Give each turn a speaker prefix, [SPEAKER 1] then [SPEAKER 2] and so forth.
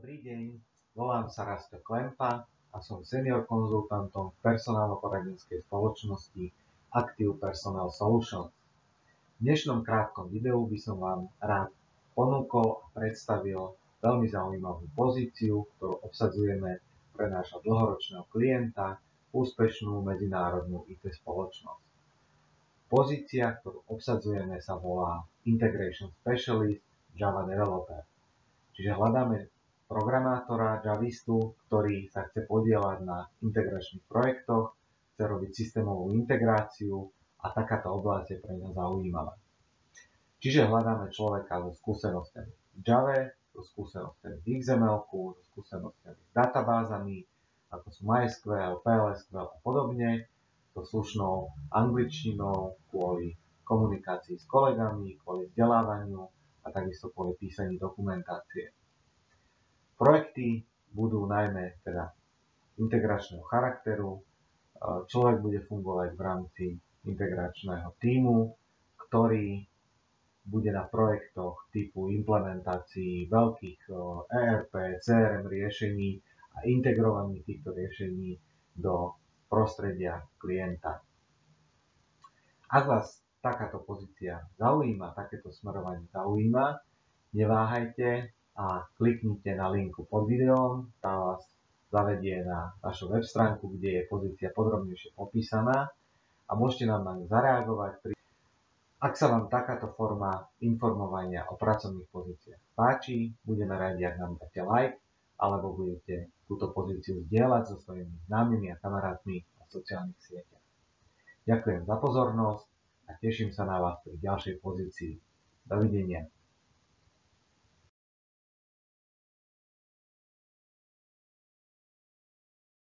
[SPEAKER 1] Dobrý deň, volám sa Rasto Klempa a som senior konzultantom v personálno-poradenskej spoločnosti Active Personnel Solutions. V dnešnom krátkom videu by som vám rád ponúkol a predstavil veľmi zaujímavú pozíciu, ktorú obsadzujeme pre nášho dlhoročného klienta, úspešnú medzinárodnú IT spoločnosť. Pozícia, ktorú obsadzujeme, sa volá Integration Specialist Java Developer. Čiže hľadáme programátora, javistu, ktorý sa chce podieľať na integračných projektoch, chce robiť systémovú integráciu a takáto oblasť je pre ňa zaujímavá. Čiže hľadáme človeka so skúsenosťami v Jave, so skúsenosťami v XML-ku, so skúsenosťami s databázami, ako sú MySQL, PLSQL a podobne, so slušnou angličtinou kvôli komunikácii s kolegami, kvôli vzdelávaniu a takisto kvôli písaní dokumentácie. Projekty budú najmä teda integračného charakteru. Človek bude fungovať v rámci integračného tímu, ktorý bude na projektoch typu implementácií veľkých ERP, CRM riešení a integrovaní týchto riešení do prostredia klienta. Ak vás takáto pozícia zaujíma, takéto smerovanie zaujíma, neváhajte a kliknite na linku pod videom, tá vás zavedie na našu web stránku, kde je pozícia podrobnejšie popísaná a môžete nám na ňu zareagovať. Ak sa vám takáto forma informovania o pracovných pozíciách páči, budeme radi, ak nám dáte like, alebo budete túto pozíciu zdieľať so svojimi známymi a kamarátmi na sociálnych sieťach. Ďakujem za pozornosť a teším sa na vás pri ďalšej pozícii. Dovidenia.